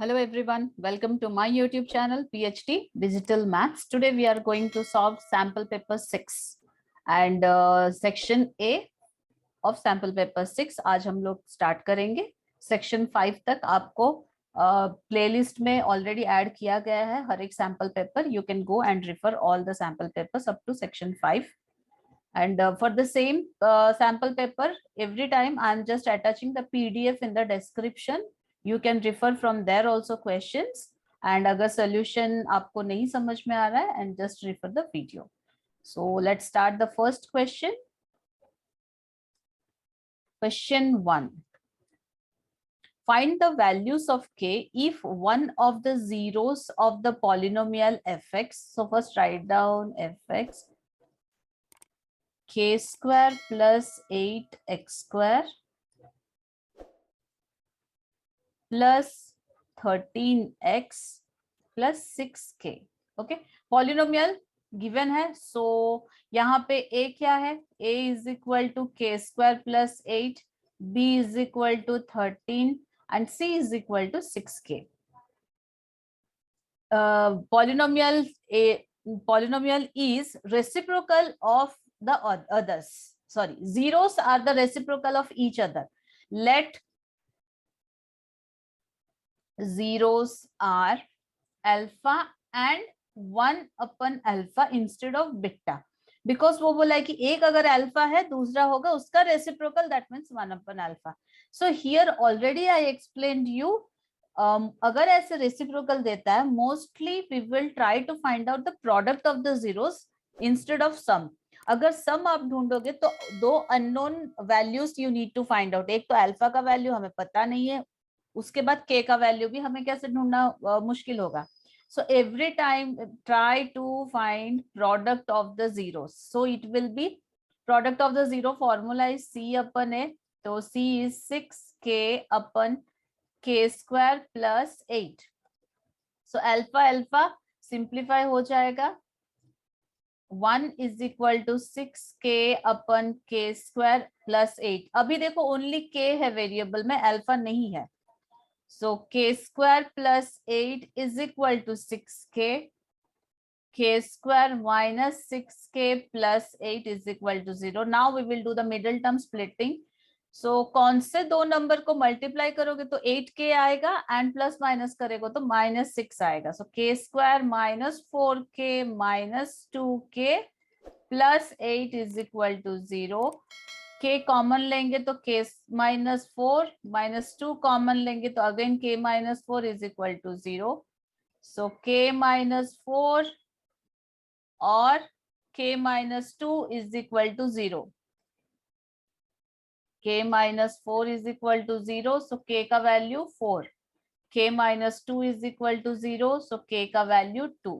Hello everyone, welcome to my YouTube channel PhD Digital Maths. Today we are going to solve sample paper 6 and section A of sample paper 6 आज हम लोग start करेंगे. Section 5 तक आपको playlist में already add किया गया है हर एक sample paper. You can go and refer all the sample papers up to section 5. And for the same sample paper, every time I'm just attaching the PDF in the description. You can refer from there also questions. And अगर solution आपको नहीं समझ में आ रहा है, and just refer the video. So let's start the first question. Question 1. Find the values of k if one of the zeros of the polynomial fx. So first write down fx. K square plus 8x square plus 13x plus 6k. Okay, polynomial given है. So यहाँ पे a क्या है? a is equal to k square plus 8, b is equal to 13 and c is equal to 6k. Polynomial is reciprocal of the others. Sorry, zeros are the reciprocal of each other. Let zeros are alpha and 1 upon alpha instead of beta. Because वो बोला है कि एक अगर alpha है दूसरा होगा उसका reciprocal, that means 1 upon alpha. So here already I explained you. अगर ऐसे रेसिप्रोकल देता है, mostly we will try to find out the product of the zeros instead of sum. अगर सम आप ढूंढोगे तो दो unknown values you need to find out. एक तो अल्फा का वैल्यू हमें पता नहीं है, उसके बाद के का वैल्यू भी हमें कैसे ढूंढना मुश्किल होगा. So every time try to find product of the zeros. So it will be product of the zero formula is c upon a. So c is 6k upon k square plus 8. So alpha alpha simplify हो जाएगा. 1 is equal to 6k upon k square plus 8. अभी देखो only k है variable में, alpha नहीं है. So k square plus 8 is equal to 6k. K square minus 6k plus 8 is equal to 0. Now we will do the middle term splitting. So कौन से दो number को मल्टीप्लाई करोगे तो 8k आएगा एंड प्लस माइनस करेगा तो minus 6 आएगा. So k square minus 4k minus 2k plus 8 is equal to 0. k common लेंगे तो k माइनस 4 माइनस 2 कॉमन लेंगे तो again k minus 4 is equal to 0. So k minus 4 और k minus 2 is equal to 0. k minus 4 is equal to 0, so k का value 4. k minus 2 is equal to 0, so k का value 2.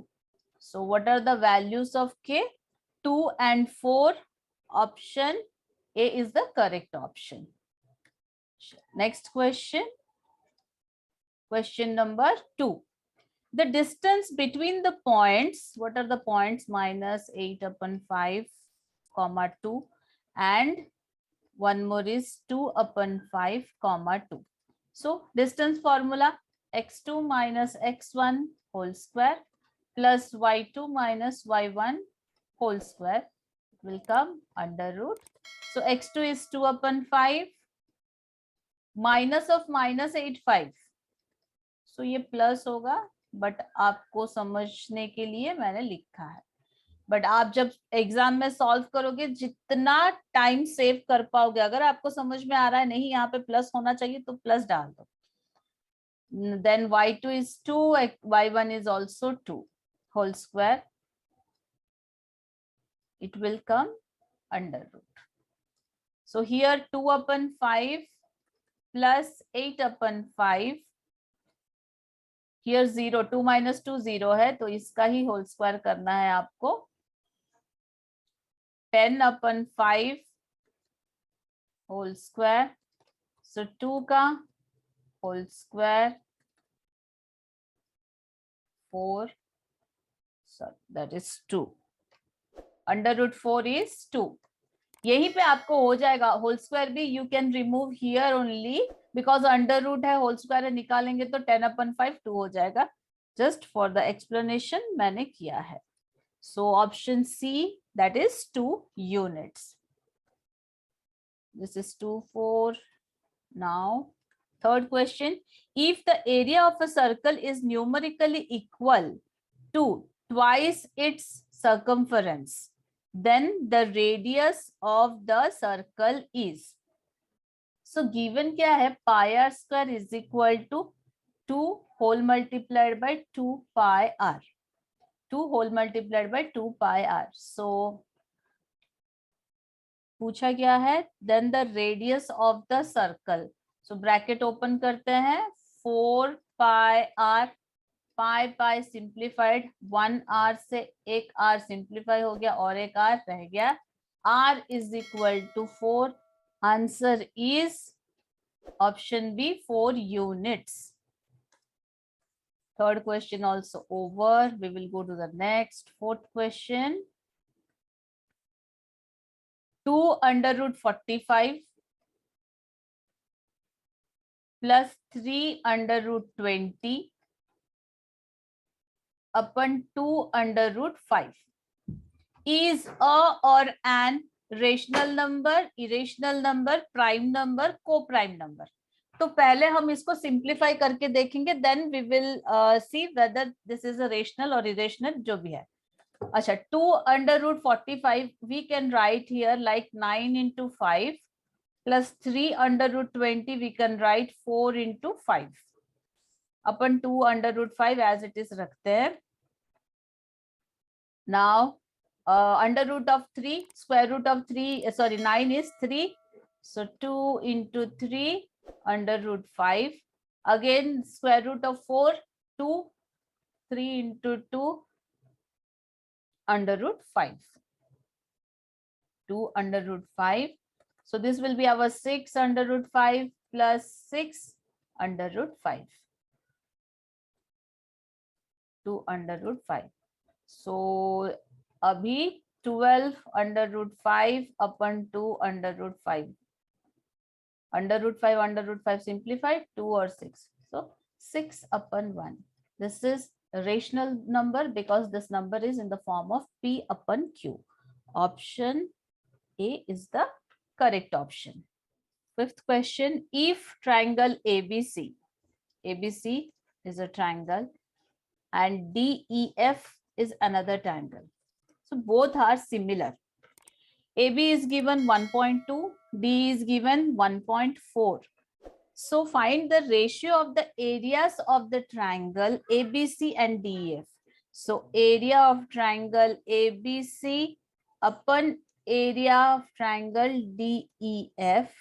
So what are the values of k? 2 and 4. Option A is the correct option. Next question. Question number 2. The distance between the points, what are the points? Minus 8 upon 5, comma 2, and one more is 2 upon 5, comma 2. So distance formula x2 minus x1 whole square plus y2 minus y1 whole square will come under root. So x2 is 2 upon 5 minus of minus 8 5. So ये plus होगा, but आपको समझने के लिए मैंने लिखा है. But आप जब एग्जाम में सॉल्व करोगे जितना टाइम सेव कर पाओगे, अगर आपको समझ में आ रहा है नहीं यहाँ पे प्लस होना चाहिए तो प्लस डाल दो. Then y2 is 2, y1 is also 2 whole square. It will come under root. So here 2 upon 5 plus 8 upon 5. Here 0, 2 minus 2 0 है तो इसका ही होल स्क्वायर करना है आपको. 10 upon 5 whole square. So 2 का whole square 4. So that is 2. Under root 4 is 2. यहीं पे आपको हो जाएगा. होल स्क्वायर भी you can remove here only because under root है, होल स्क्वायर निकालेंगे तो 10/5 2 हो जाएगा. जस्ट फॉर द एक्सप्लेनेशन मैंने किया है. So option c, that is 2 units. This is 2 4. Now third question, if the area of a circle is numerically equal to twice its circumference, then the radius of the circle is. So given क्या है, pi r square is equal to 2 whole multiplied by 2 pi r. 2 whole multiplied by 2 pi r. So पूछा गया है then the radius of the circle. So bracket open करते हैं, 4 pi R, pi pi simplified, 1 R से एक are simplify हो गया और एक आर रह गया. R is equal to 4. Answer is option b 4 units. Third question also over. We will go to the next, fourth question. 2 under root 45 plus 3 under root 20 upon 2 under root 5 is a or an rational number, irrational number, prime number, co-prime number. तो पहले हम इसको simplify करके देखेंगे, then we will see whether this is a rational or irrational जो भी है. अच्छा, 2 under root 45 we can write here like 9 into 5 plus 3 under root 20 we can write 4 into 5 upon 2 under root 5 as it is रखते हैं. Now under root of 3, square root of 3, sorry 9 is 3, so 2 into 3 under root 5, again square root of 4, 2, 3 into 2 under root 5, 2 under root 5. So this will be our 6 under root 5 plus 6 under root 5, 2 under root 5. So abhi 12 under root 5 upon 2 under root 5. Under root 5 under root 5 simplified, 2 or 6. So 6 upon 1. This is a rational number because this number is in the form of P upon Q. Option A is the correct option. Fifth question, if triangle ABC, ABC is a triangle and DEF is another triangle. So both are similar. AB is given 1.2, D is given 1.4. So find the ratio of the areas of the triangle ABC and DEF. So area of triangle ABC upon area of triangle DEF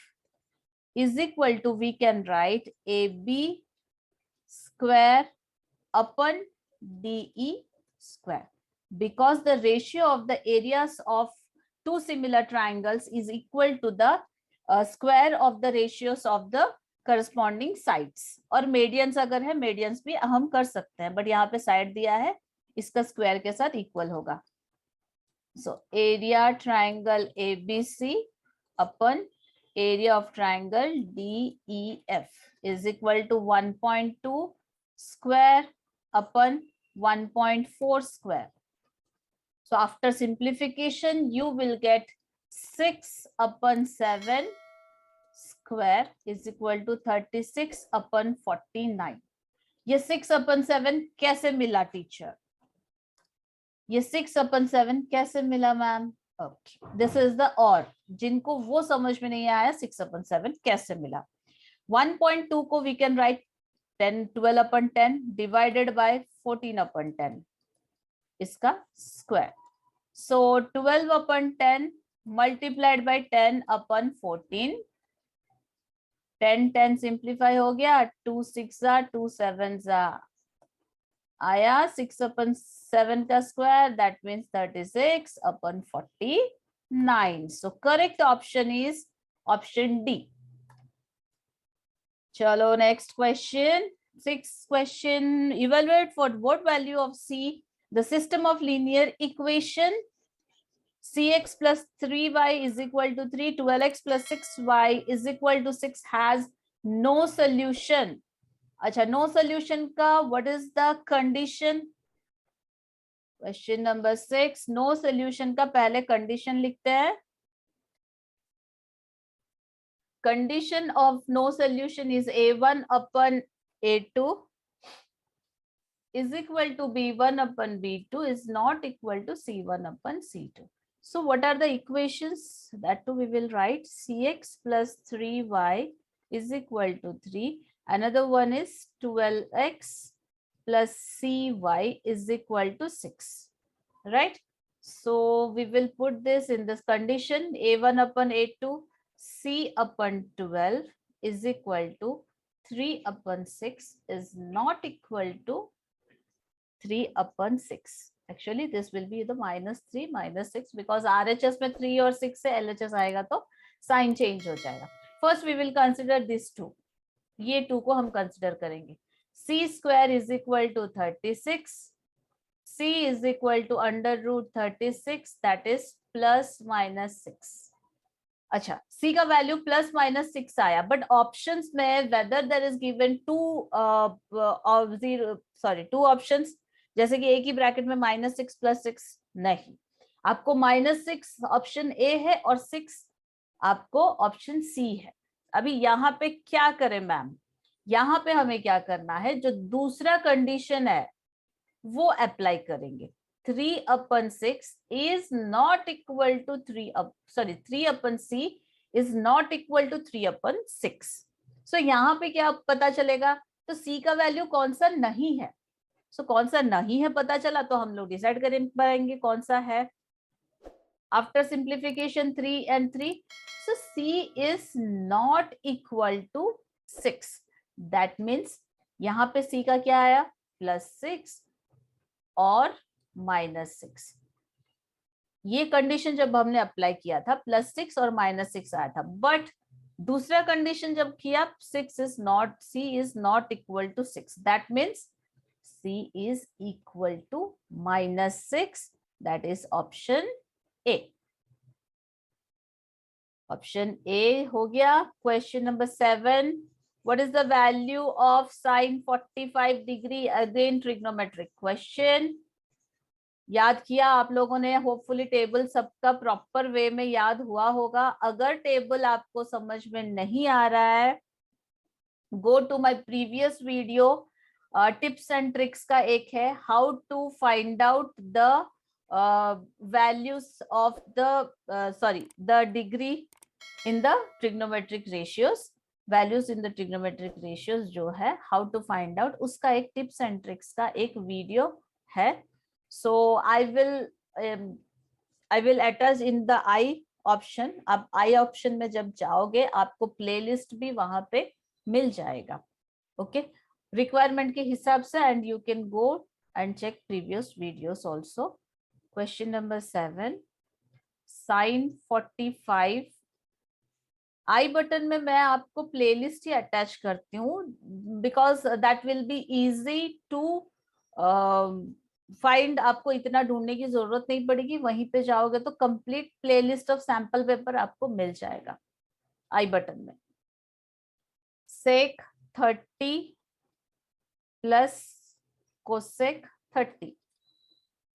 is equal to, we can write AB square upon DE square, because the ratio of the areas of two similar triangles is equal to the square of the ratios of the corresponding sides. और medians अगर है, medians भी हम कर सकते हैं, but यहाँ पे side दिया है, इसका square के साथ equal होगा. So area triangle ABC upon area of triangle DEF is equal to 1.2 square upon 1.4 square. So after simplification, you will get 6 upon 7 square is equal to 36 upon 49. ये 6 upon 7 कैसे मिला teacher? ये 6 upon 7 कैसे मिला ma'am? Okay, this is the or. जिनको वो समझ में नहीं आया 6 upon 7 कैसे मिला? 1.2 को we can write 12 upon 10 divided by 14 upon 10. इसका square. So 12 upon 10 multiplied by 10 upon 14. 10 10 simplify हो गया, 2 6 2 7 आया, 6 upon 7 का square, that means 36 upon 49. So correct option is option D. Chalo, next question. Sixth question, evaluate for what value of C the system of linear equation cx plus 3y is equal to 3, 12x plus 6y is equal to 6 has no solution. अच्छा, no solution का what is the condition? Question number 6, no solution का पहले condition लिखते हैं. Condition of no solution is a1 upon a2 is equal to b1 upon b2 is not equal to c1 upon c2. So what are the equations? That too we will write. Cx plus 3y is equal to 3. Another one is 12x plus cy is equal to 6. Right? So we will put this in this condition. A1 upon A2, C upon 12 is equal to 3 upon 6 is not equal to 3 upon 6. Actually, this will be the -3 -6 because RHS में 3 और 6 से LHS आएगा तो sign change हो जाएगा. First we will consider this 2. ये 2 को हम कंसिडर करेंगे. C square is equal to 36. C is equal to under root 36, that is plus minus 6. अच्छा, C का वैल्यू प्लस माइनस 6 आया, बट ऑप्शंस में whether there is given two options, जैसे कि एक ही ब्रैकेट में -6 + 6 नहीं, आपको -6 ऑप्शन ए है और 6 आपको ऑप्शन सी है. अभी यहाँ पे क्या करें मैम? यहाँ पे हमें क्या करना है, जो दूसरा कंडीशन है वो अप्लाई करेंगे. 3 upon 6 is not equal to 3 upon C is not equal to 3 upon 6. So यहाँ पे क्या पता चलेगा? तो C का वैल्यू कौन सा नहीं है. So कौन सा नहीं है पता चला तो हम लोग डिसाइड कर पाएंगे कौन सा है. After simplification 3 and 3, so C is not equal to 6. That means यहाँ पे C का क्या आया? +6 और -6. ये कंडीशन जब हमने अप्लाई किया था +6 और -6 आया था, बट दूसरा कंडीशन जब किया C is not equal to 6. That means C is equal to -6. That is option A. Option A हो गया. Question number 7. What is the value of sin 45 degree? Again trigonometric question. याद किया आप लोगों ने, होपफुली टेबल सबका proper way में याद हुआ होगा. अगर टेबल आपको समझ में नहीं आ रहा है, go to my previous video. Tips and tricks का एक है, how to find out the values of the degree in the trigonometric ratios. Values in the trigonometric ratios जो है, हाउ टू फाइंड आउट, उसका एक टिप्स एंड ट्रिक्स का एक video है. So I will attach in the I option. अब I option में जब जाओगे आपको प्लेलिस्ट भी वहां पे मिल जाएगा. ओके, रिक्वायरमेंट के हिसाब से, and you can go and check previous videos also. Question number 7, sin 45. I button में मैं आपको प्लेलिस्ट ही अटैच करती हूँ because that will be easy to find. आपको इतना ढूंढने की जरूरत नहीं पड़ेगी, वहीं पे जाओगे तो complete playlist of sample paper आपको मिल जाएगा आई बटन में. sec 30 plus cosec 30.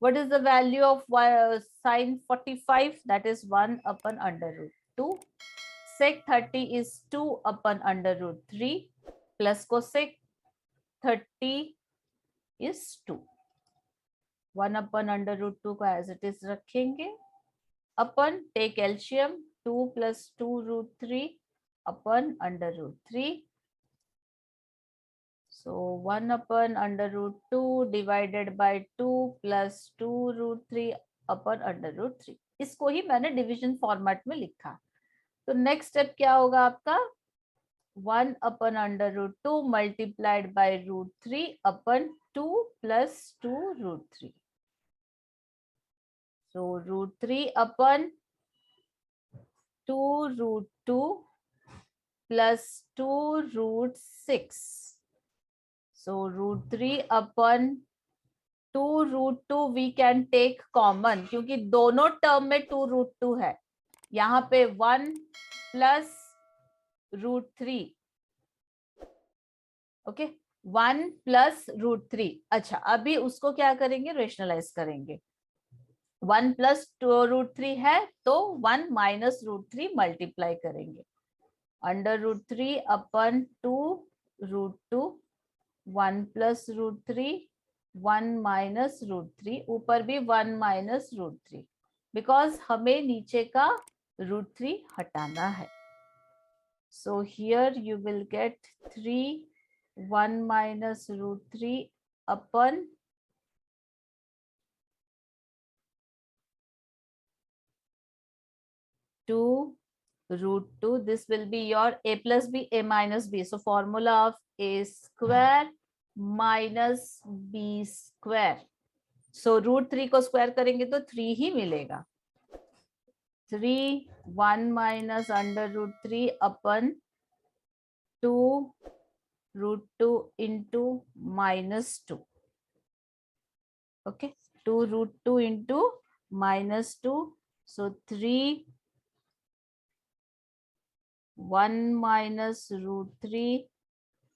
What is the value of sin 45? That is 1 upon under root 2. Sec 30 is 2 upon under root 3 plus cosec 30 is 2. 1 upon under root 2 को as it is रखेंगे. अपन take LCM 2 plus 2 root 3 upon under root 3. So 1 upon under root 2 divided by 2 plus 2 root 3 upon under root 3. इसको ही मैंने division format में लिखा. तो next step क्या होगा आपका? 1 upon under root 2 multiplied by root 3 upon 2 plus 2 root 3. So root 3 upon 2 root 2 plus 2 root 6. So root 3 upon 2√2 we can take common, क्योंकि दोनों टर्म में 2√2 है। यहाँ पे 1 प्लस √3, ओके, 1 प्लस √3। अच्छा, अभी उसको क्या करेंगे, रेशनलाइज करेंगे। 1 प्लस √3 है तो 1 माइनस √3 मल्टीप्लाई करेंगे। √3 अपन 2√2, 1 प्लस √3, 1 माइनस √3, ऊपर भी 1 माइनस √3, बिकॉज हमें नीचे का √3 हटाना है। So here you will gate 3 1 minus √3 upon 2√2. This will be your a plus b, a minus b. So formula of a square minus b square. So √3 को square करेंगे तो 3 ही मिलेगा। 3 1 माइनस √3 अपन 2√2 इंटू -2, ओके, 2√2 इंटू -2, सो 3 1 minus √3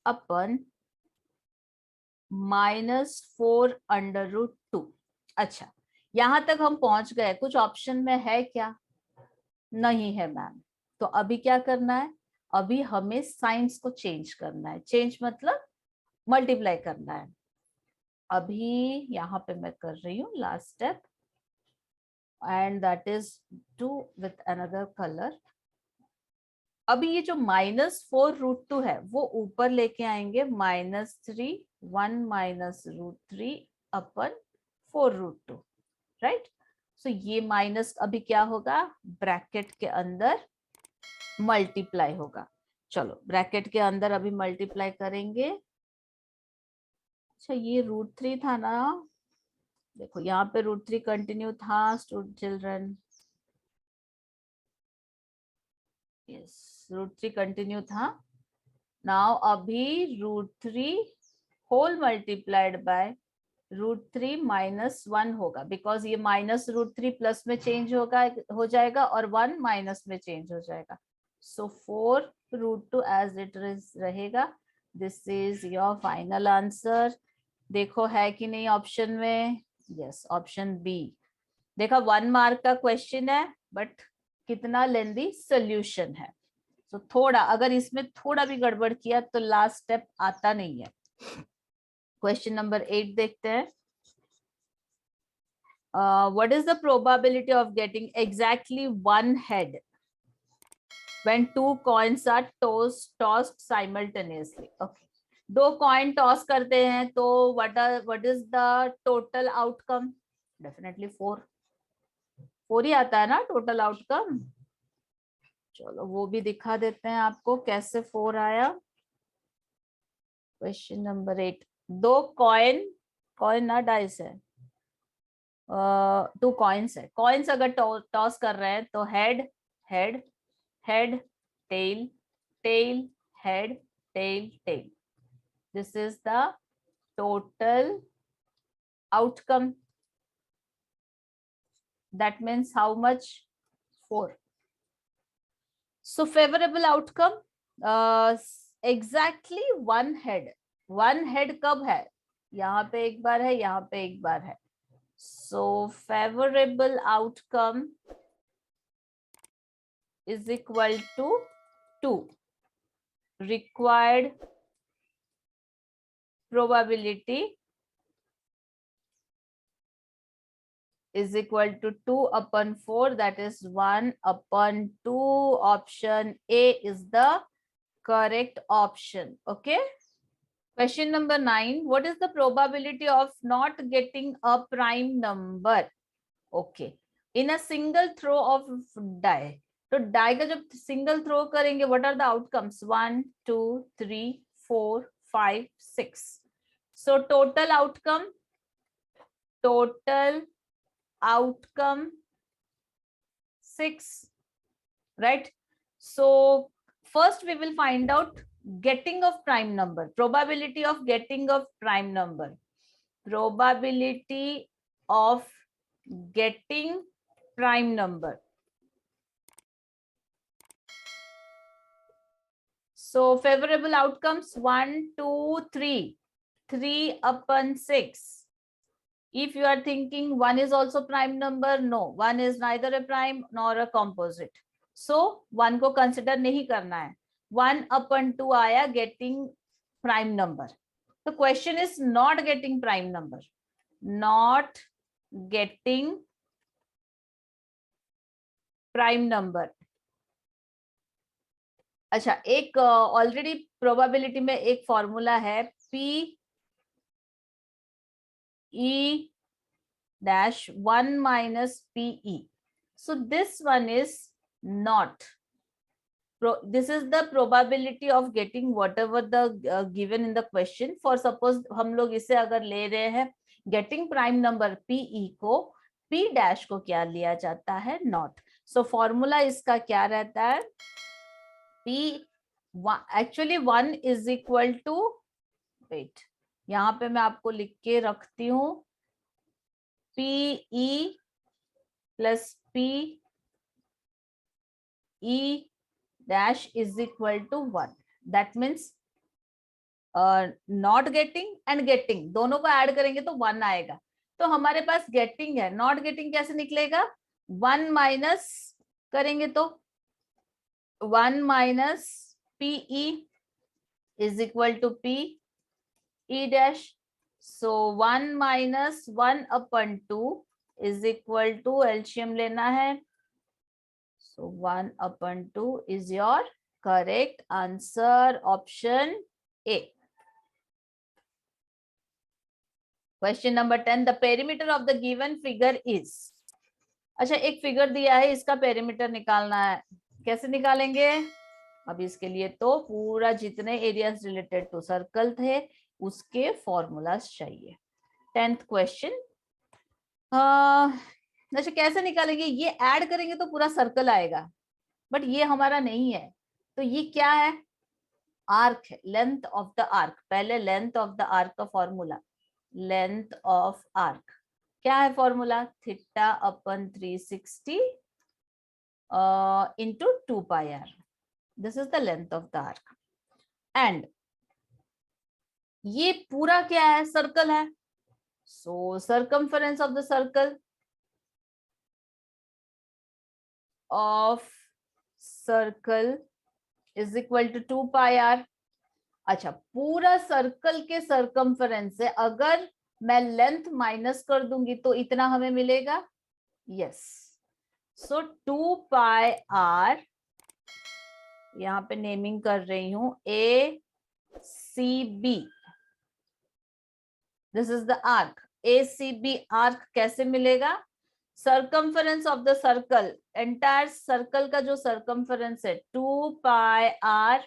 अपन -4√2। अच्छा, यहां तक हम पहुंच गए। कुछ ऑप्शन में है क्या? नहीं है मैम। तो अभी क्या करना है, अभी हमें साइंस को चेंज करना है। चेंज मतलब मल्टीप्लाई करना है। अभी यहाँ पे मैं कर रही हूँ last step, and that is do with another colour. अभी ये जो -4√2 है वो ऊपर लेके आएंगे, -3 1 माइनस √3 अपन 4√2, राइट। सो ये माइनस अभी क्या होगा, ब्रैकेट के अंदर मल्टीप्लाई होगा। चलो ब्रैकेट के अंदर अभी मल्टीप्लाई करेंगे। अच्छा, ये √3 था ना, देखो यहाँ पे √3 कंटिन्यू था चिल्ड्रन, यस √3 कंटिन्यू था। नाउ अभी √3 होल मल्टीप्लाइड बाय √3 -1 होगा, बिकॉज ये -√3 प्लस में चेंज होगा, हो जाएगा, और 1 माइनस में चेंज हो जाएगा। सो 4√2 एज इट इज रहेगा। This is your final answer. देखो है कि नहीं ऑप्शन में? Yes, option B. देखा, 1 मार्क का क्वेश्चन है बट कितना लेंदी सोल्यूशन है। तो थोड़ा अगर इसमें थोड़ा भी गड़बड़ किया तो लास्ट स्टेप आता नहीं है। क्वेश्चन नंबर 8 देखते हैं। What is the probability of getting exactly one head when two coins are tossed simultaneously? Okay, दो कॉइन टॉस करते हैं तो what is the total outcome? Definitely 4 ही आता है ना टोटल आउटकम। चलो वो भी दिखा देते हैं आपको कैसे 4 आया। क्वेश्चन नंबर 8, दो कॉइन ना डाइस है, 2 कॉइन्स है। कॉइन्स अगर टॉस कर रहे हैं तो head head head tail tail head tail tail, this is the total outcome. That means how much? 4। So favourable outcome exactly 1 head. 1 head कब है? यहाँ पे एक बार है, यहाँ पे एक बार है। So favorable outcome is equal to 2. Required probability is equal to 2 upon 4, that is 1 upon 2. Option A is the correct option. Okay. Question number 9. What is the probability of not getting a prime number? Okay. In a single throw of die. तो die का जब single throw करेंगे, what are the outcomes? 1 2 3 4 5 6। So total outcome 6, right. So first we will find out getting of prime number, probability of getting of prime number. probability of getting prime number. So favorable outcomes 1, 2, 3, 3/6. If you are thinking 1 is also prime number, no, 1 is neither a prime nor a composite. So 1 को consider नहीं करना है. 1/2 आया getting prime number. The question is not getting prime number. Not getting prime number. अच्छा, एक already probability में एक formula है P E dash 1 minus PE. So this one is not. This is the probability of getting whatever the given in the question. For suppose हम लोग इसे अगर ले रहे हैं getting prime number PE को, P dash को क्या लिया जाता है? Not. So formula इसका क्या रहता है? P actually 1 is equal to, wait, यहाँ पे मैं आपको लिख के रखती हूँ, PE plus PE dash is equal to 1. That means not getting and getting दोनों को ऐड करेंगे तो 1 आएगा. तो हमारे पास getting है, not getting कैसे निकलेगा? 1 माइनस करेंगे तो 1 minus PE is equal to PE dash. So 1 minus 1/2 is equal to LCM लेना है. So 1/2 is your correct answer, option A. Question number 10. The perimeter of the given figure is. अच्छा, एक figure दिया है, इसका perimeter निकालना है. कैसे निकालेंगे? अब इसके लिए तो पूरा जितने एरियाज रिलेटेड टू सर्कल थे उसके फॉर्मूलाज चाहिए. 10th question. अच्छा, कैसे निकालेंगे? ये ऐड करेंगे तो पूरा सर्कल आएगा, बट ये हमारा नहीं है. तो ये क्या है? आर्क है, लेंथ ऑफ द आर्क. पहले लेंथ ऑफ द आर्क का फॉर्मूला, लेंथ ऑफ आर्क क्या है formula? θ/360 into 2πr. This is the length of the arc. And ये पूरा क्या है? सर्कल है. So circumference of the circle is equal to 2πr. अच्छा, पूरा सर्कल के सर्कमफरेंस से अगर मैं लेंथ माइनस कर दूंगी तो इतना हमें मिलेगा. यस. सो 2πr, यहाँ पे नेमिंग कर रही हूं, ACB. This is the arc. ACB arc कैसे मिलेगा? Circumference of the circle, entire circle का जो सर्कमफरेंस है 2πr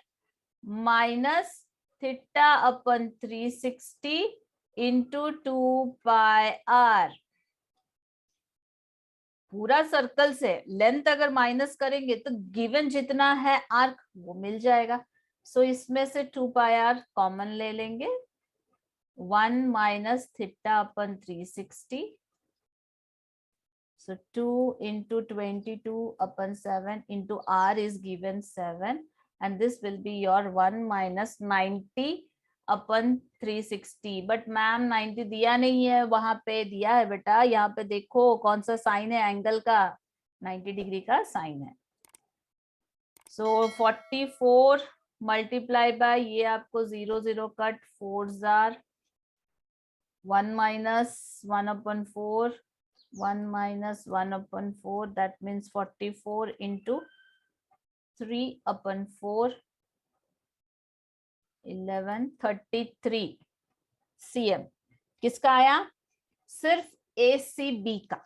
माइनस θ/360 into 2πr. पूरा सर्कल से लेंथ अगर माइनस करेंगे तो गिवन जितना है आर्क वो मिल जाएगा. सो इसमें से 2πr कॉमन ले लेंगे. 1 minus θ/360. So 2 into 22/7 into r is given 7, and this will be your 1 minus 90/360. But ma'am 90 दिया नहीं है, वहां पे दिया है बेटा. यहाँ पे देखो कौन सा साइन है, एंगल का 90 डिग्री का साइन है. सो 44 मल्टीप्लाई बाय, ये आपको 0 0 cut, 4 jar 1 minus 1/4, 1 minus 1/4, that means 44 into 3/4, 1133 cm. किसका आया? सिर्फ ACB का.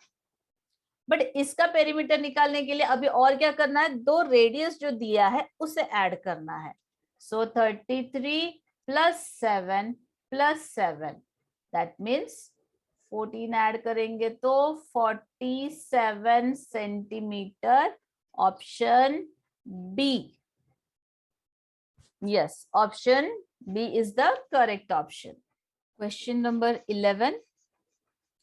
बट इसका पेरीमीटर निकालने के लिए अभी और क्या करना है? दो रेडियस जो दिया है उसे ऐड करना है. सो 33 plus 7 plus 7, that means 14 add करेंगे तो 47 centimetre. Option B. Yes, option B is the correct option. Question number 11.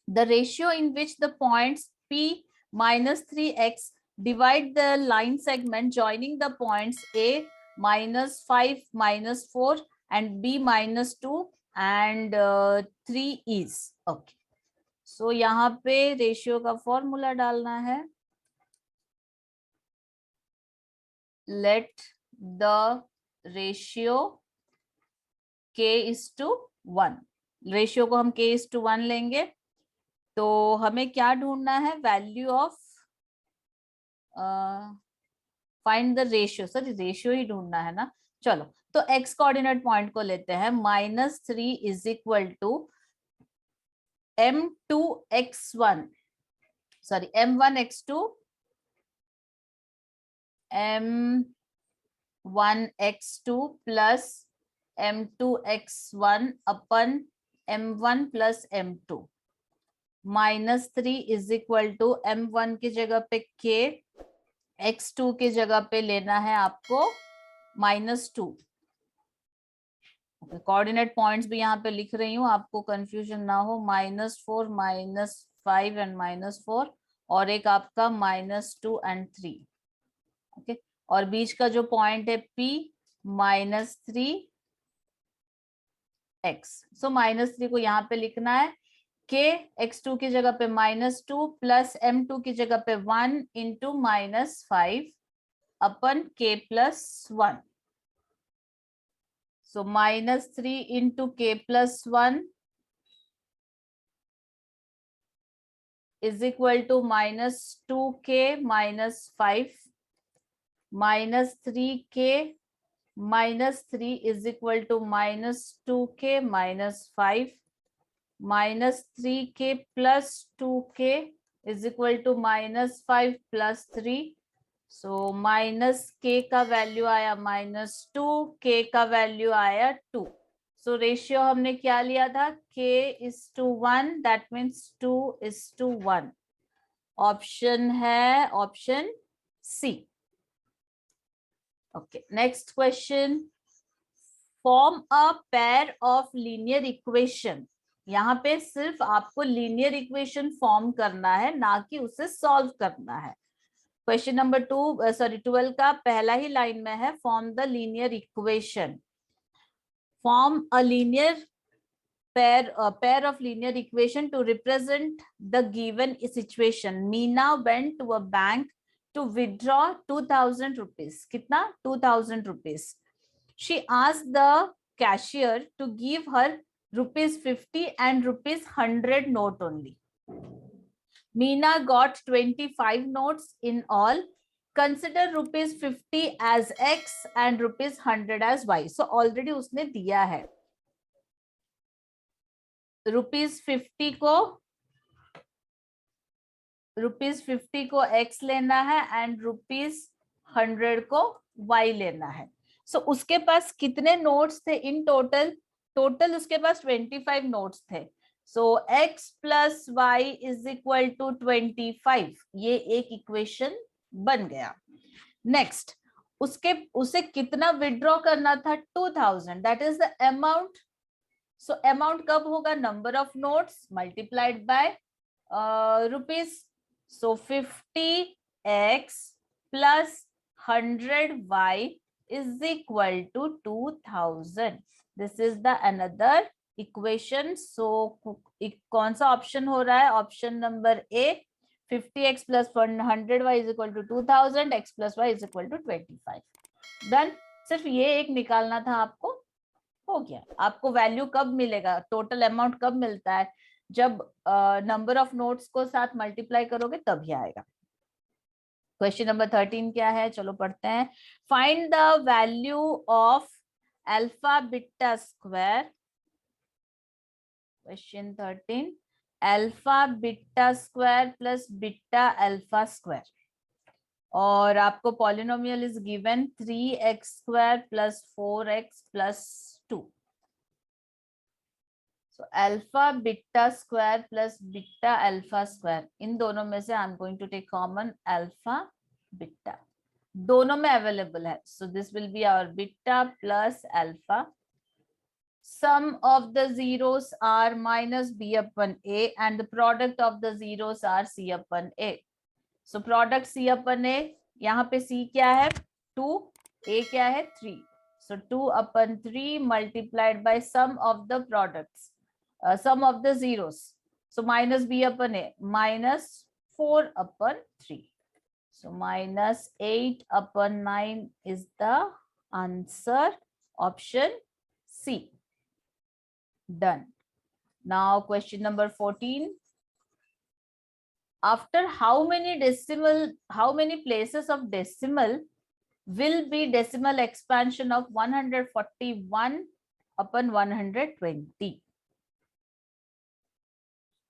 The ratio in which the points P minus 3x divide the line segment joining the points A minus 5 minus 4 and B minus 2 and 3 is. Okay. So यहाँ पे ratio का formula डालना है. Let the ratio k:1. Ratio को हम k:1 लेंगे. तो हमें क्या ढूंढना है? Value of find the ratio. Sir ratio ही ढूंढना है ना. चलो तो x कोऑर्डिनेट पॉइंट को लेते हैं. -3 is equal to m2x1 sorry m1x2 m1x2 plus m2x1 upon m1 plus m2. -3 is equal to m1 की जगह पे k, x2 की जगह पे लेना है आपको -2. कोऑर्डिनेट पॉइंट्स भी यहाँ पे लिख रही हूँ, आपको कंफ्यूजन ना हो. -4 -5 एंड -4 और एक आपका -2 एंड 3. ओके. और बीच का जो पॉइंट है P -3x. सो -3 को यहाँ पे लिखना है k x2 की जगह पे -2 प्लस m2 की जगह पे 1 into -5 upon k plus 1. So -3 into k plus 1 is equal to -2k -5 -3k -3 is equal to -2k -5 -3k plus 2k is equal to -5 plus 3. So -k का वैल्यू आया -2, k का value आया 2. So ratio हमने क्या लिया था? k:1. That means 2:1. Option है option C. Okay, next question. Form a pair of linear equation. यहाँ पे सिर्फ आपको लीनियर इक्वेशन फॉर्म करना है, ना कि उसे सॉल्व करना है. क्वेश्चन नंबर 12 का पहला ही लाइन में है, form the linear equation. Form a linear pair of linear equation to represent the given situation. Meena went to a bank to withdraw 2000 rupees. कितना? 2000 rupees. She asked the cashier to give her ₹50 and ₹100 note only. Meena got 25 notes in all. Consider ₹50 as X and ₹100 as Y. So already उसने दिया है. ₹50 को X लेना है and ₹100 को Y लेना है. सो उसके पास कितने नोट्स थे इन टोटल? टोटल उसके पास 25 नोट्स थे. So X plus Y is equal to 25. ये एक इक्वेशन बन गया. नेक्स्ट, उसे कितना विड्रॉ करना था? 2000. That is the amount. So amount कब होगा? Number of notes multiplied by rupees. So 50x plus 100y is equal to 2000. This is the another equation. So कौन सा ऑप्शन हो रहा है? Option number A. 50x plus 100y is equal to 2000. x plus y is equal to 25. Done. सिर्फ ये एक निकालना था आपको. हो गया. आपको वैल्यू कब मिलेगा? टोटल अमाउंट कब मिलता है? जब नंबर ऑफ नोट्स को साथ मल्टीप्लाई करोगे तभी आएगा. क्वेश्चन नंबर 13 क्या है? चलो पढ़ते हैं. Find the value of alpha beta square. Question 13. Alpha beta square plus beta alpha square. और आपको polynomial is given 3x square plus 4x plus 2. So alpha beta square plus beta alpha square. इन दोनों में से I'm going to take common alpha beta. दोनों में available है. So this will be our beta plus alpha. sum of the zeros are minus b upon a and the product of the zeros are c upon a. So product c upon a, यहाँ पे c क्या है 2, a क्या है 3. So 2 upon 3 multiplied by sum of the products, sum of the zeros. So minus b upon a, minus 4 upon 3. So minus 8 upon 9 is the answer, option C. Done. Now question number 14. After how many places of decimal will be decimal expansion of 141 upon 120?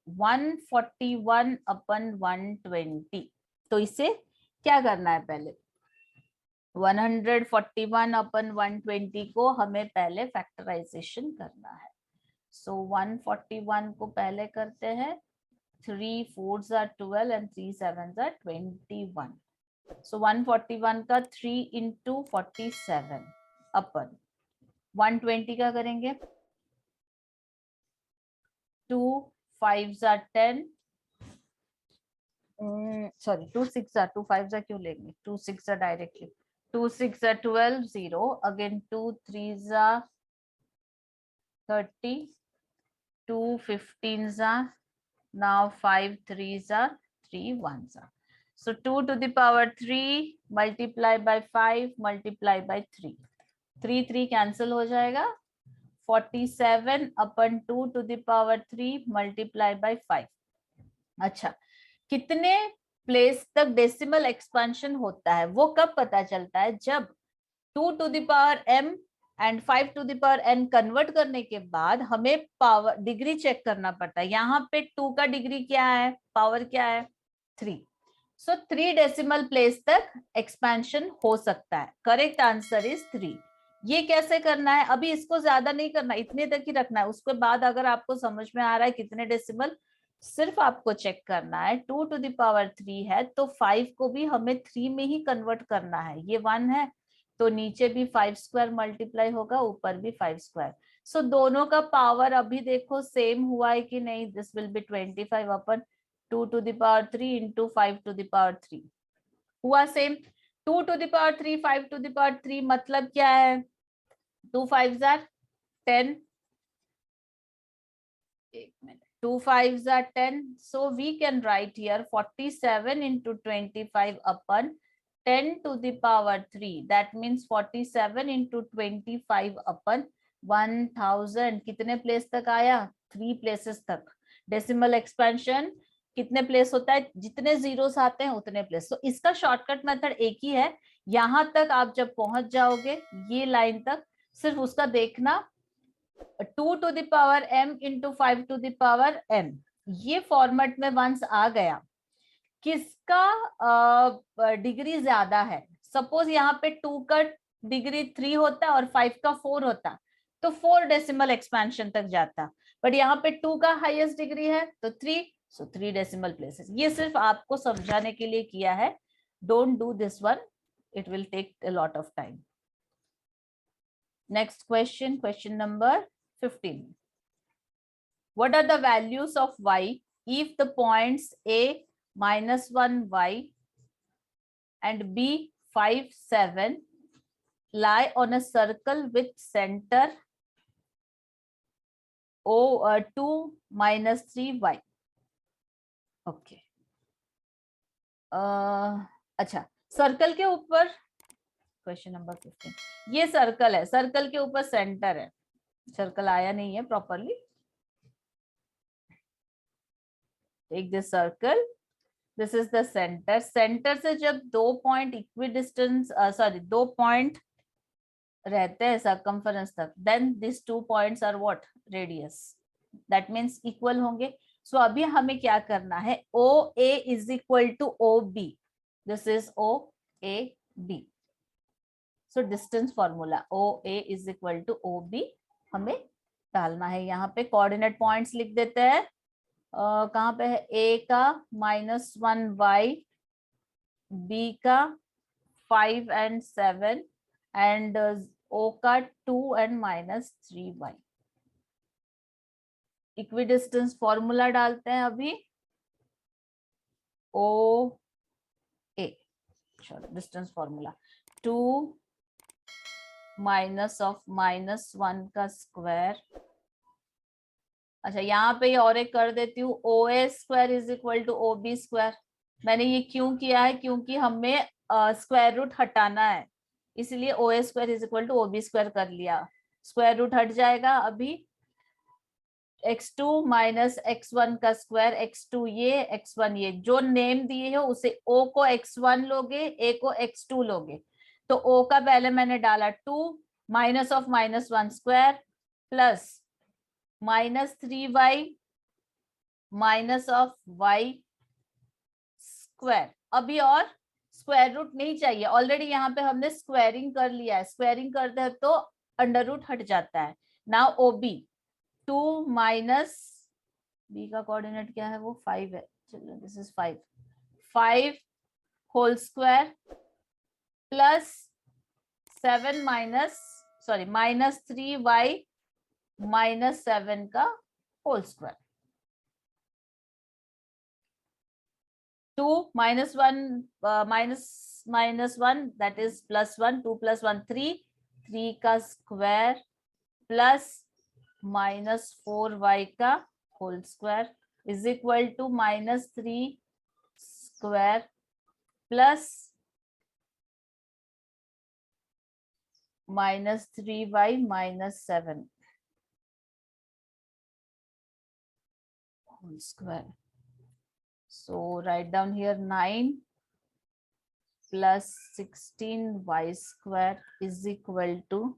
141 upon 120. तो इसे क्या करना है, पहले 141 अपन 120 को हमें पहले factorisation करना है. सो 141 को पहले करते हैं. 3 4s are 12 and 3 7s are 21. So 141 का 3 into 47 अपन 120 का करेंगे. 2 5s are 10. Sorry, 2 6s are 2 5s are क्यों लेंगे, 2 6s are directly. 2 6 are 12 0. Again 2 3s are 30. 2 15s are, now 5 3s are, 3 1s are. So 2 to the power 3 multiply by 5 multiply by 3. 3 3 cancel हो जाएगा. 47 upon 2 to the power 3 multiply by 5. अच्छा, कितने place तक decimal expansion होता है वो कब पता चलता है, जब 2 to the power m and 5 to the power n convert करने के बाद हमें पावर डिग्री चेक करना पड़ता है. यहाँ पे 2 का डिग्री क्या है, पावर क्या है 3. सो 3 डेसिमल प्लेस तक एक्सपेंशन हो सकता है. Correct answer is 3. ये कैसे करना है, अभी इसको ज्यादा नहीं करना, इतने तक ही रखना है. उसके बाद अगर आपको समझ में आ रहा है कितने डेसिमल, सिर्फ आपको चेक करना है. 2 to the power 3 है तो 5 को भी हमें 3 में ही कन्वर्ट करना है. ये 1 है तो नीचे भी 5 स्क्वायर मल्टीप्लाई होगा, ऊपर भी 5 स्क्वायर. सो दोनों का पावर अभी देखो सेम हुआ है कि नहीं. This will be 25 upon 2 to the power 3 into 5 to the power 3 हुआ same. 2 to the power 3 5 to the power 3 मतलब क्या है, 2 5s are 10. एक minute, 2 5s are 10. So we can write here 47 into 25 upon 10 to the power 3. That means 47 into 25 upon 1000. कितने place तक आया, 3 places तक. Decimal expansion कितने प्लेस होता है, जितने जीरोस आते हैं उतने प्लेस. तो इसका शॉर्टकट मेथड एक ही है. यहां तक आप जब पहुंच जाओगे ये लाइन तक, सिर्फ उसका देखना 2 to the power m into 5 to the power m. ये फॉर्मेट में वंस आ गया, किसका डिग्री ज्यादा है. सपोज यहाँ पे 2 का डिग्री 3 होता और 5 का 4 होता तो 4 डेसिमल एक्सपेंशन तक जाता. बट यहाँ पे 2 का हाईएस्ट डिग्री है तो 3, सो 3 डेसिमल प्लेसेस. ये सिर्फ आपको समझाने के लिए किया है. Don't do this one, it will take a lot of time. Next question, question number 15. What are the values of y if the points a -1y and b 5 7 lie on a circle with center o 2 -3y? Okay, अच्छा, circle के ऊपर question number 15. ये circle है, circle के ऊपर centre है. Circle आया नहीं है properly. Take this circle, this is the centre. Centre से जब 2 पॉइंट इक्विडिस्टेंस, सॉरी 2 पॉइंट रहते हैं सर्कमफरेंस तक, then this 2 points are what, radius. That means equal होंगे. सो अभी हमें क्या करना है, O A is equal to O B. This is O A B. So distance formula O A is equal to O B हमें डालना है. यहाँ पे कोऑर्डिनेट पॉइंट्स लिख देते हैं. कहाँ पे है, ए का -1y, बी का 5 and 7 एंड ओ का 2 and -3y. इक्विडिस्टेंस फॉर्मूला डालते हैं अभी, ओ ए, चलो डिस्टेंस फॉर्मूला 2 माइनस ऑफ -1 का स्क्वायर। अच्छा यहाँ पे और एक कर देती हूँ, O A square is equal to O B square. मैंने ये क्यों किया है, क्योंकि हमें स्क्वायर रूट हटाना है, इसलिए O A square is equal to O B square कर लिया। स्क्वायर रूट हट जाएगा अभी, x2 माइनस x1 का स्क्वायर, x2 ये x1 ये, जो नेम दिए है उसे o को x1 लोगे, a को x2 लोगे। तो o का पहले मैंने डाला 2 minus of -1 square plus -3y minus of y square. अभी और स्क्वायर रूट नहीं चाहिए, ऑलरेडी यहाँ पे हमने स्क्वायरिंग कर लिया है, स्क्वायरिंग करते हैं तो अंडर रूट हट जाता है। Now O B 2 minus b का कोऑर्डिनेट क्या है, वो 5 है, चलो this is 5 whole square plus 7 -3y -7 का होल स्क्वायर। 2 -1 that is +1, 2 + 1 3 का स्क्वायर प्लस -4y का whole square is equal to -3 square plus -3y -7 whole square. So write down here 9 plus 16y square is equal to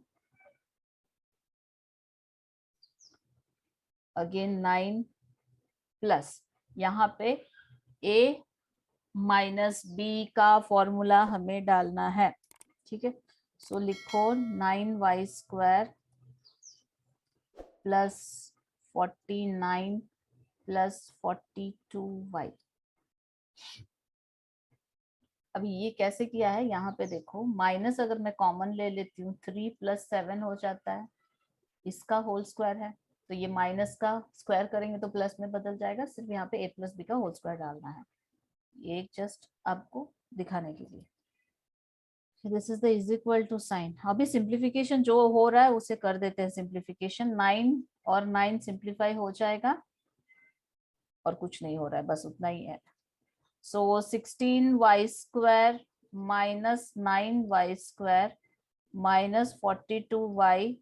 again 9 plus यहाँ पे a minus b का formula हमें डालना है, ठीक है। सो लिखो 9y square plus 49 plus 42y। अभी ये कैसे किया है, यहाँ पे देखो माइनस अगर मैं कॉमन ले लेती हूँ 3 + 7 हो जाता है, इसका होल स्क्वायर है, तो ये माइनस का स्क्वायर करेंगे तो प्लस में बदल जाएगा, सिर्फ यहाँ पे a + b का होल स्क्वायर डालना है, ये जस्ट आपको दिखाने के लिए। This is the is equal to sign. अभी सिंप्लीफिकेशन जो हो रहा है उसे कर देते हैं सिंप्लीफिकेशन, 9 और 9 सिंप्लीफाई हो जाएगा और कुछ नहीं हो रहा है, बस उतना ही है। So 16y square minus 9y square minus 42y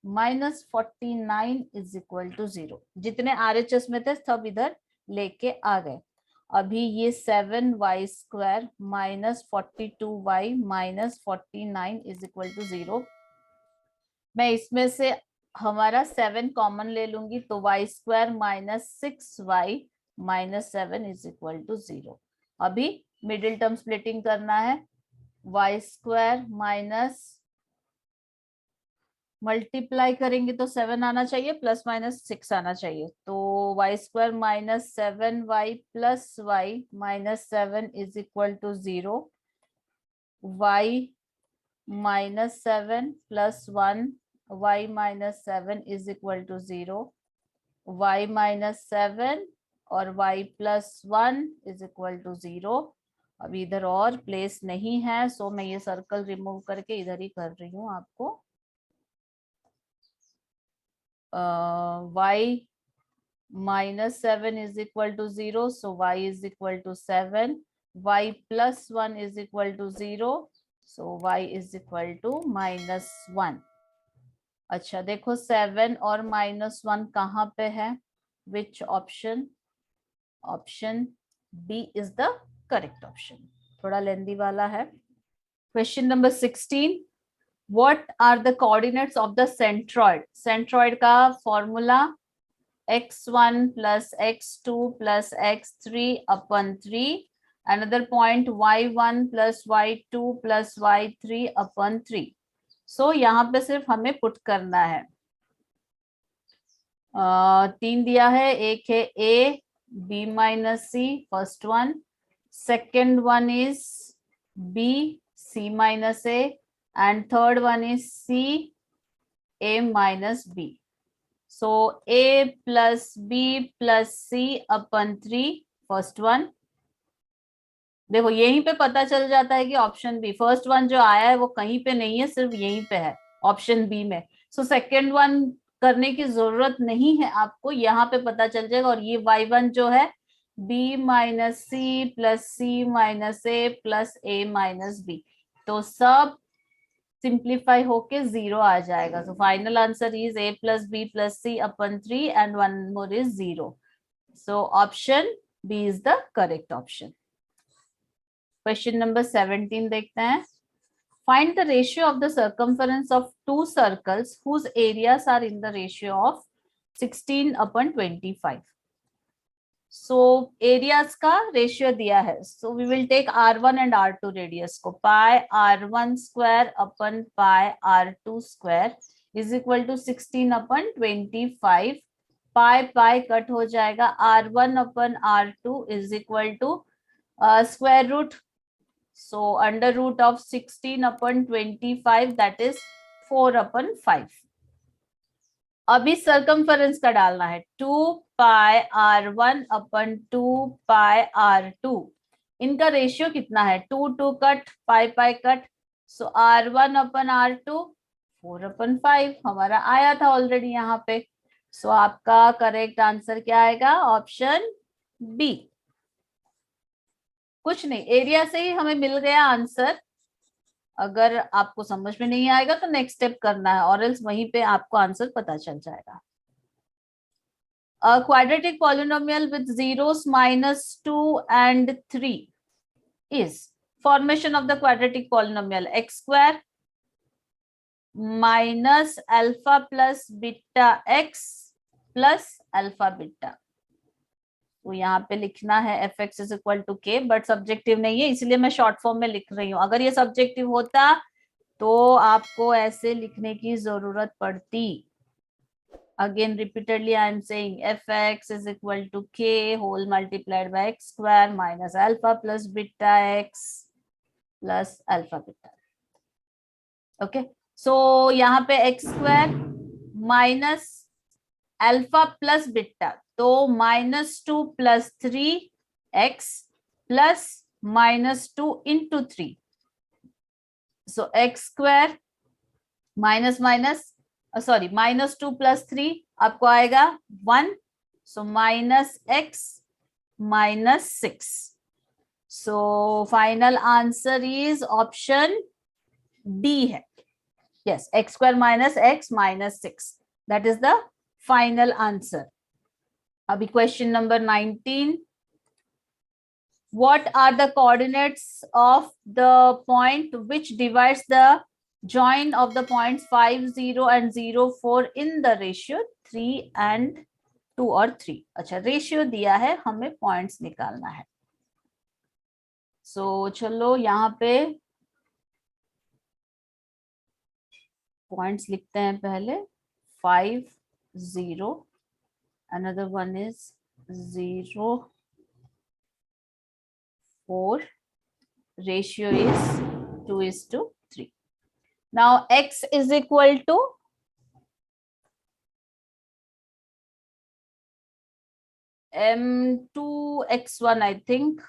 minus 49 is equal to 0। जितने RHS में थे सब इधर लेके आ गए। अभी ये 7y square minus 42y minus 49 is equal to 0। मैं इसमें से हमारा 7 कॉमन ले लूंगी, तो y square minus 6y minus 7 is equal to 0। अभी मिडिल टर्म स्प्लिटिंग करना है, y स्क्वायर माइनस मल्टीप्लाई करेंगे तो 7 आना चाहिए, प्लस माइनस 6 आना चाहिए, तो y square minus 7y plus y minus 7 is equal to 0। y minus 7 plus 1 y minus 7 is equal to 0। y minus 7 और y plus 1 is equal to 0। अब इधर और प्लेस नहीं है, सो मैं ये सर्कल रिमूव करके इधर ही कर रही हूँ आपको। y minus 7 is equal to 0, so y is equal to 7, y plus 1 is equal to 0, so y is equal to -1। अच्छा देखो 7 और -1 कहाँ पे है, which option? Option B is the correct option। थोड़ा लेंदी वाला है। Question number 16, what are the coordinates of the centroid? centroid का formula x1 plus x2 plus x3 upon 3, another point y1 plus y2 plus y3 upon 3। so यहाँ पे सिर्फ हमें put करना है, 3 दिया है, एक है a b minus c first one, second one is b c minus a and third one is c a minus b। So a plus b plus c upon 3 first one. देखो यहीं पे पता चल जाता है कि ऑप्शन बी, फर्स्ट वन जो आया है वो कहीं पे नहीं है, सिर्फ यहीं पे है ऑप्शन बी में। सो सेकेंड वन करने की जरूरत नहीं है आपको, यहाँ पे पता चल जाएगा। और ये y1 जो है b minus C plus C minus A plus A minus B, तो सब सिंप्लीफाई होके 0 आ जाएगा। So final answer is a plus B plus C upon 3 and one more is 0। So option B is the correct option. Question number 17 देखते हैं। Find the ratio of the circumference of two circles whose areas are in the ratio of 16 upon 25। So areas का ratio दिया है, so we will take r1 and r2 radius को, pi r1 square upon pi r2 square is equal to 16 upon 25। Pi pi cut हो जाएगा, r1 upon r2 is equal to square root, so under root of 16 upon 25 that is 4 upon 5। अभी circumference का डालना है, 2 पाई r1 अपन 2 पाई r2। इनका ratio कितना है, 2 2 cut पाई pi cut, सो r1 upon r2 4 अपन 5 हमारा आया था ऑलरेडी यहाँ पे। सो आपका करेक्ट आंसर क्या आएगा, ऑप्शन बी। कुछ नहीं, एरिया से ही हमें मिल गया आंसर। अगर आपको समझ में नहीं आएगा तो नेक्स्ट स्टेप करना है, और एल्स वहीं पे आपको आंसर पता चल जाएगा। A quadratic polynomial with zeros -2 and 3 is formation of the quadratic polynomial x square minus alpha plus beta x plus alpha beta। तो यहाँ पे लिखना है F X is equal to K, but subjective नहीं है इसलिए मैं शॉर्ट फॉर्म में लिख रही हूँ। अगर ये सब्जेक्टिव होता तो आपको ऐसे लिखने की जरूरत पड़ती। Again repeatedly I am saying F X is equal to K whole multiplied by X square minus alpha plus beta X plus alpha beta. Okay, so यहाँ पे X square minus alpha plus beta, तो -2 plus 3x plus -2 into 3, so X square minus minus sorry -2 plus 3 आपको आएगा 1, so -x -6। So final answer is option D है। Yes, x square minus x minus 6, that is the final answer. अभी question number 19, what are the coordinates of the point which divides the join of the points 5 0 and 0 4 in the ratio 3 and 2 और 3। अच्छा, ratio दिया है, हमें points निकालना है। सो चलो यहाँ पे पॉइंट्स लिखते हैं पहले। 5 0, another one is 0 4, ratio is 2:3। now x is equal to m2x1 I think,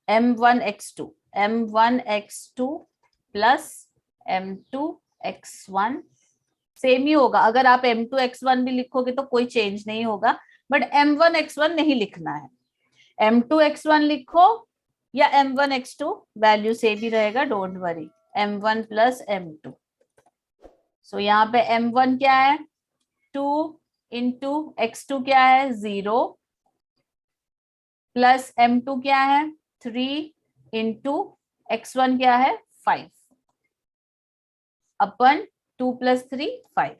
m1x2 plus m2x1 same ही होगा। अगर आप m2x1 भी लिखोगे तो कोई चेंज नहीं होगा, बट m1x1 नहीं लिखना है। m2x1 लिखो या m1x2, वैल्यू सेम ही रहेगा, don't worry. m1 plus m2, सो यहाँ पे m1 क्या है 2 इंटू x2 क्या है 0 प्लस m2 क्या है 3 इंटू x1 क्या है 5 अपन 2 plus 3 5,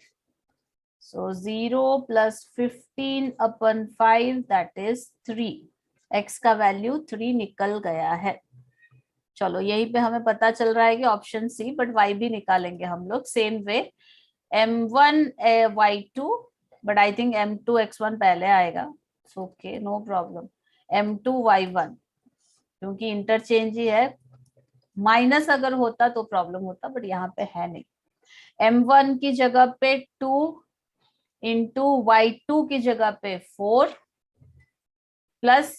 so 0 plus 15 upon 5 that is 3। x का वैल्यू 3 निकल गया है। चलो यहीं पे हमें पता चल रहा है कि ऑप्शन सी, बट y भी निकालेंगे हम लोग same way. m1 y2, but I think m2 x1 पहले आएगा, okay no problem. m2 y1, क्योंकि इंटरचेंज ही है, माइनस अगर होता तो प्रॉब्लम होता, बट यहाँ पे है नहीं। m1 की जगह पे 2 इंटू y2 की जगह पे 4 plus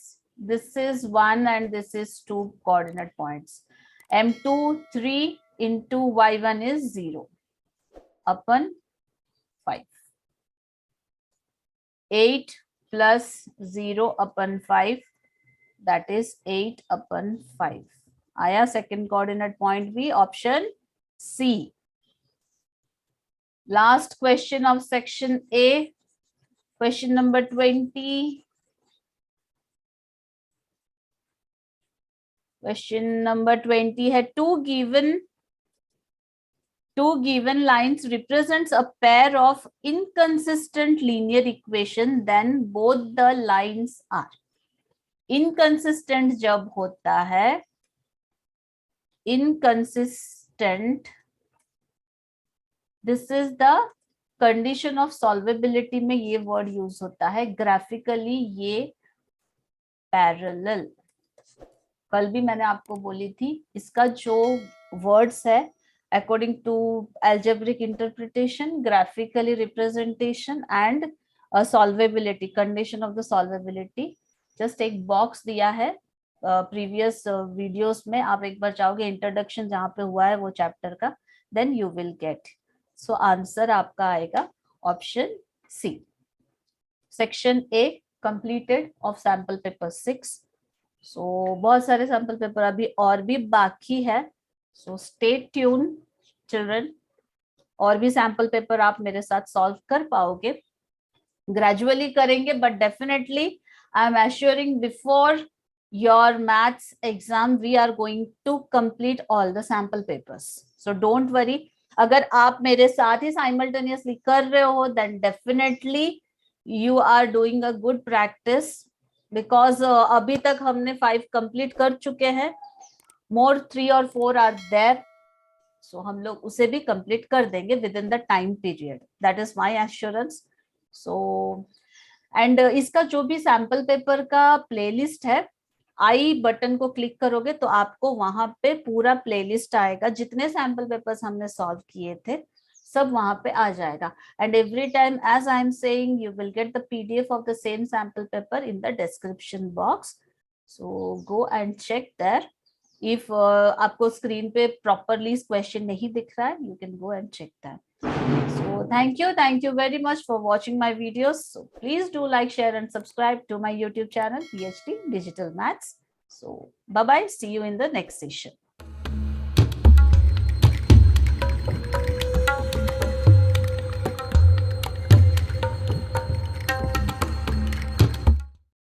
this is 1 and this is 2 coordinate points. m2 3 into y1 is 0 upon 5. 8 plus 0 upon 5, that is 8 upon 5. आया second coordinate point भी option C. Last question of section A, question number 20. Question number 20 है two given lines represents a pair of inconsistent linear equation, then both the lines are. Inconsistent जब होता है, inconsistent, this is the condition of solvability में ये word use होता है. Graphically ये parallel. कल भी मैंने आपको बोली थी इसका जो वर्ड्स है according to algebraic interpretation, graphically representation and solvability, condition of the solvability. just एक बॉक्स दिया है प्रीवियस वीडियोस में, आप एक बार जाओगे इंट्रोडक्शन जहाँ पे हुआ है वो चैप्टर का, then you will get. So answer आपका आएगा option C. Section A completed of sample paper 6. So बहुत सारे सैंपल पेपर अभी और भी बाकी है. So stay tune children. और भी सैंपल पेपर आप मेरे साथ सॉल्व कर पाओगे, ग्रेजुअली करेंगे, but definitely I am assuring before your maths exam we are going to complete all the sample papers. So don't worry. अगर आप मेरे साथ ही साइमल्टेनियसली कर रहे हो then definitely you are doing a good practice, because अभी तक हमने 5 कंप्लीट कर चुके हैं. मोर 3 और 4 आर देयर. सो हम लोग उसे भी कंप्लीट कर देंगे with in the time period. That is my assurance. So and इसका जो भी सैंपल पेपर का प्लेलिस्ट है, आई बटन को क्लिक करोगे तो आपको वहां पे पूरा प्लेलिस्ट आएगा. जितने सैंपल पेपर्स हमने सॉल्व किए थे सब वहां पे आ जाएगा. And every time as I am saying you will get the PDF of the same sample paper in the description box. So go and check there. If आपको स्क्रीन पे प्रॉपरली क्वेश्चन नहीं दिख रहा है, you can go and check that. So thank you very much for watching my videos. So please do like, share and subscribe to my YouTube channel PhD Digital Maths. So bye bye, see you in the next session.